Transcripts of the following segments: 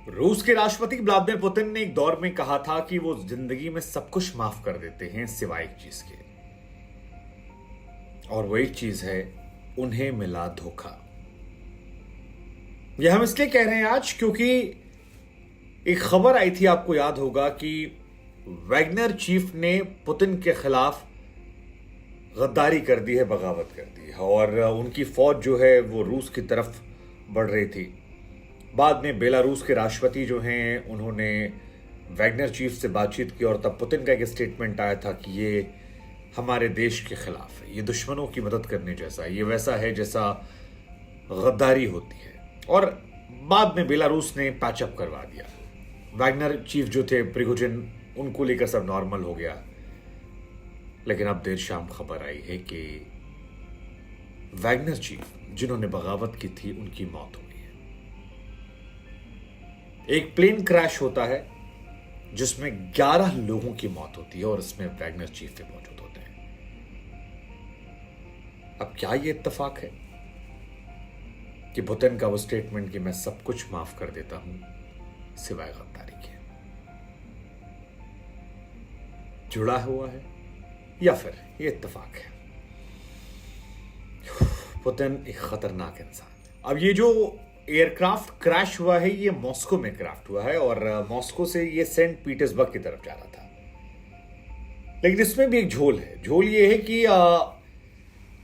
रूस के राष्ट्रपति व्लादिमीर पुतिन ने एक दौर में कहा था कि वो जिंदगी में सब कुछ माफ कर देते हैं सिवाय एक चीज के, और वो एक चीज है, उन्हें मिला धोखा। यह हम इसलिए कह रहे हैं आज क्योंकि एक खबर आई थी, आपको याद होगा, कि वैगनर चीफ ने पुतिन के खिलाफ गद्दारी कर दी है, बगावत कर दी है, और उनकी फौज जो है वो रूस की तरफ बढ़ रही थी। बाद में बेलारूस के राष्ट्रपति जो हैं उन्होंने वैगनर चीफ से बातचीत की और तब पुतिन का एक स्टेटमेंट आया था कि ये हमारे देश के खिलाफ है, ये दुश्मनों की मदद करने जैसा है, ये वैसा है जैसा गद्दारी होती है। और बाद में बेलारूस ने पैचअप करवा दिया। वैगनर चीफ जो थे प्रिगोजिन, उनको लेकर सब नॉर्मल हो गया। लेकिन अब देर शाम खबर आई है कि वैगनर चीफ जिन्होंने बगावत की थी उनकी मौत हो गई है। एक प्लेन क्रैश होता है जिसमें 11 लोगों की मौत होती है और इसमें वैगनर चीफ भी मौजूद होते हैं। अब क्या ये इत्तेफाक है कि पुतिन का वो स्टेटमेंट कि मैं सब कुछ माफ कर देता हूं सिवाय गद्दारी के, जुड़ा हुआ है या फिर ये इत्तेफाक है? पुतिन एक खतरनाक इंसान है। अब ये जो एयरक्राफ्ट क्रैश हुआ है ये मॉस्को में क्रैश हुआ है और मॉस्को से ये सेंट पीटर्सबर्ग की तरफ जा रहा था। लेकिन इसमें भी एक झोल है। झोल ये है कि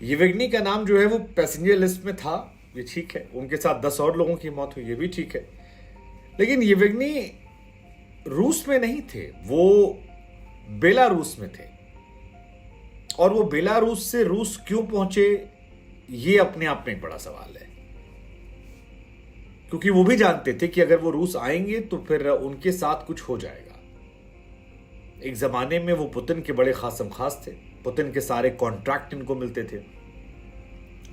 येवगेनी का नाम जो है वो पैसेंजर लिस्ट में था, ये ठीक है। उनके साथ 10 और लोगों की मौत हुई, ये भी ठीक है। लेकिन येवगेनी रूस में नहीं थे, वो बेलारूस में थे। और वो बेलारूस से रूस क्यों पहुंचे, ये अपने आप में एक बड़ा सवाल है। क्योंकि वो भी जानते थे कि अगर वो रूस आएंगे तो फिर उनके साथ कुछ हो जाएगा। एक जमाने में वो पुतिन के बड़े खासम खास थे, पुतिन के सारे कॉन्ट्रैक्ट इनको मिलते थे।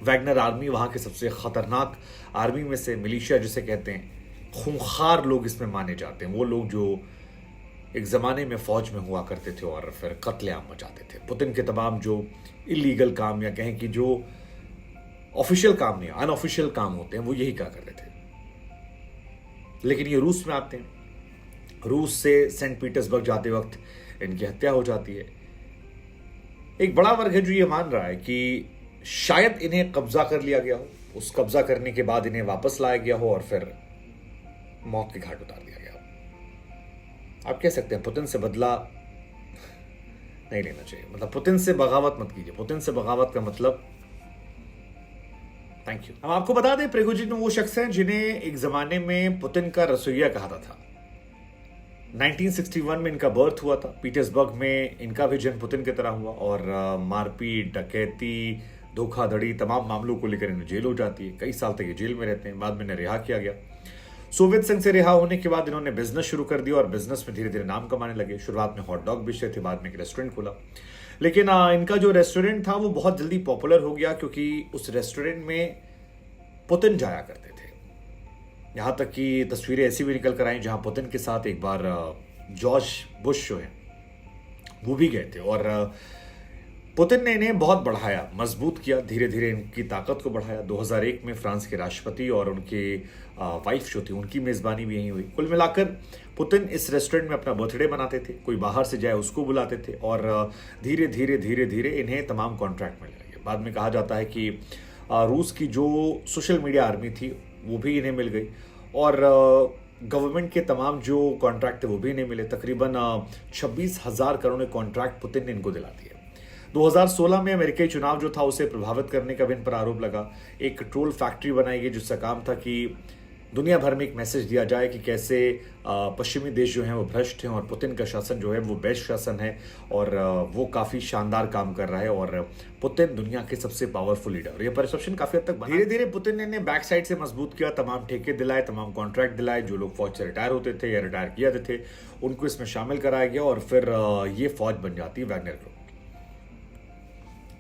वैगनर आर्मी वहां के सबसे खतरनाक आर्मी में से, मिलिशिया जिसे कहते हैं, खूंखार लोग इसमें माने जाते हैं। वो लोग जो एक जमाने में फौज में हुआ करते थे और फिर कत्लेआम मचाते थे। पुतिन के तमाम जो इलीगल काम या कहें कि जो ऑफिशियल काम नहीं, अनऑफिशियल काम होते हैं, वो यही क्या कर रहे थे। लेकिन ये रूस में आते हैं। रूस से सेंट पीटर्सबर्ग जाते वक्त इनकी हत्या हो जाती है। एक बड़ा वर्ग है जो ये मान रहा है कि शायद इन्हें कब्जा कर लिया गया हो, उस कब्जा करने के बाद इन्हें वापस लाया गया हो और फिर मौत के घाट उतार दिया गया हो। आप कह सकते हैं पुतिन से बदला नहीं लेना चाहिए, मतलब पुतिन से बगावत मत कीजिए। पुतिन से बगावत का मतलब थैंक यू। हम आपको बता दें, प्रिगोजिन वो शख्स हैं जिन्हें एक जमाने में पुतिन का रसोइया कहा था। 1961 में इनका बर्थ हुआ था। पीटर्सबर्ग में इनका भी जन्म पुतिन की तरह हुआ और मारपीट, डकैती, धोखाधड़ी, तमाम मामलों को लेकर इन्हें जेल हो जाती है। कई साल तक ये जेल में रहते हैं। बाद में इन्हें रिहा किया गया। सोवियत संघ से रिहा होने के बाद इन्होंने बिजनेस शुरू कर दिया और बिजनेस में धीरे धीरे नाम कमाने लगे। शुरुआत में हॉट डॉग बेच रहे थे, बाद में एक रेस्टोरेंट खोला। लेकिन इनका जो रेस्टोरेंट था वो बहुत जल्दी पॉपुलर हो गया क्योंकि उस रेस्टोरेंट में पुतिन जाया करते थे। यहां तक कि तस्वीरें ऐसी भी निकल कर आई जहां पुतिन के साथ एक बार जॉर्ज बुश जो है वो भी गए थे। और पुतिन ने इन्हें बहुत बढ़ाया, मजबूत किया, धीरे धीरे इनकी ताकत को बढ़ाया। 2001 में फ्रांस के राष्ट्रपति और उनके वाइफ जो थी उनकी मेजबानी भी यहीं हुई। कुल मिलाकर पुतिन इस रेस्टोरेंट में अपना बर्थडे मनाते थे। कोई बाहर से जाए उसको बुलाते थे और धीरे धीरे धीरे धीरे इन्हें तमाम कॉन्ट्रैक्ट मिलने लगे। बाद में कहा जाता है कि रूस की जो सोशल मीडिया आर्मी थी वो भी इन्हें मिल गई और गवर्नमेंट के तमाम जो कॉन्ट्रैक्ट थे वो भी इन्हें मिले। तकरीबन 26,000 करोड़ कॉन्ट्रैक्ट पुतिन ने इनको दिला दिए। 2016 में अमेरिकी चुनाव जो था उसे प्रभावित करने का भी इन पर आरोप लगा। एक ट्रोल फैक्ट्री बनाई गई जिसका काम था कि दुनिया भर में एक मैसेज दिया जाए कि कैसे पश्चिमी देश जो हैं वो भ्रष्ट हैं और पुतिन का शासन जो है वो बेस्ट शासन है और वो काफी शानदार काम कर रहा है और पुतिन दुनिया के सबसे पावरफुल लीडर। ये परसेप्शन काफी हद तक बना। धीरे धीरे पुतिन ने बैक साइड से मजबूत किया, तमाम ठेके दिलाए, तमाम कॉन्ट्रैक्ट दिलाए। जो लोग फौज से रिटायर होते थे या रिटायर किया थे उनको इसमें शामिल कराया गया और फिर ये फौज बन जाती है वैगनर ग्रुप।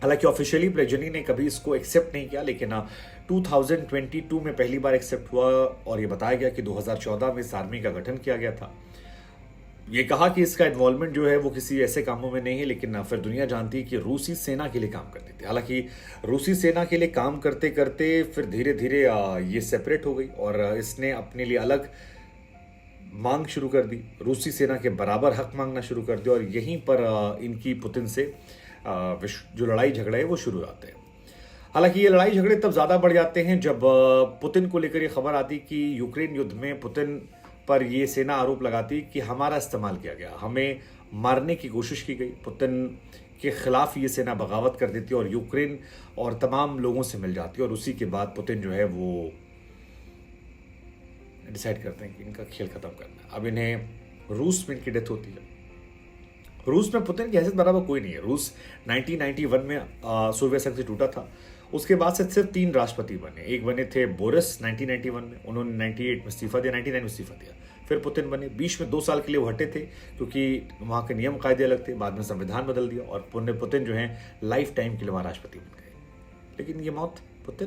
हालांकि ऑफिशियली प्रिगोजिन ने कभी इसको एक्सेप्ट नहीं किया, लेकिन 2022 में पहली बार एक्सेप्ट हुआ और ये बताया गया कि 2014 में इस आर्मी का गठन किया गया था। ये कहा कि इसका इन्वॉल्वमेंट जो है वो किसी ऐसे कामों में नहीं है, लेकिन फिर दुनिया जानती है कि रूसी सेना के लिए काम करते थे। हालांकि रूसी सेना के लिए काम करते करते फिर धीरे धीरे ये सेपरेट हो गई और इसने अपने लिए अलग मांग शुरू कर दी, रूसी सेना के बराबर हक मांगना शुरू कर दिया और यहीं पर इनकी पुतिन से जो लड़ाई झगड़े है वो शुरू हो जाते हैं। हालांकि ये लड़ाई झगड़े तब ज़्यादा बढ़ जाते हैं जब पुतिन को लेकर ये खबर आती कि यूक्रेन युद्ध में पुतिन पर ये सेना आरोप लगाती कि हमारा इस्तेमाल किया गया, हमें मारने की कोशिश की गई। पुतिन के खिलाफ ये सेना बगावत कर देती और यूक्रेन और तमाम लोगों से मिल जाती और उसी के बाद पुतिन जो है वो डिसाइड करते हैं कि इनका खेल खत्म करना है। अब इन्हें रूस में इनकी डेथ होती है। रूस में पुतिन की हैसियत बराबर कोई नहीं है। रूस 1991 में सोवियत संघ से टूटा था। उसके बाद से सिर्फ 3 राष्ट्रपति बने। एक बने थे बोरिस 1991 में, उन्होंने 98 में इस्तीफा दिया, 99 में इस्तीफा दिया। फिर पुतिन बने, बीच में 2 साल के लिए वो हटे थे क्योंकि वहाँ के नियम कायदे अलग थे। बाद में संविधान बदल दिया और पुतिन जो है लाइफ टाइम के लिए वहाँ राष्ट्रपति बन गए। लेकिन ये मौत पुतिन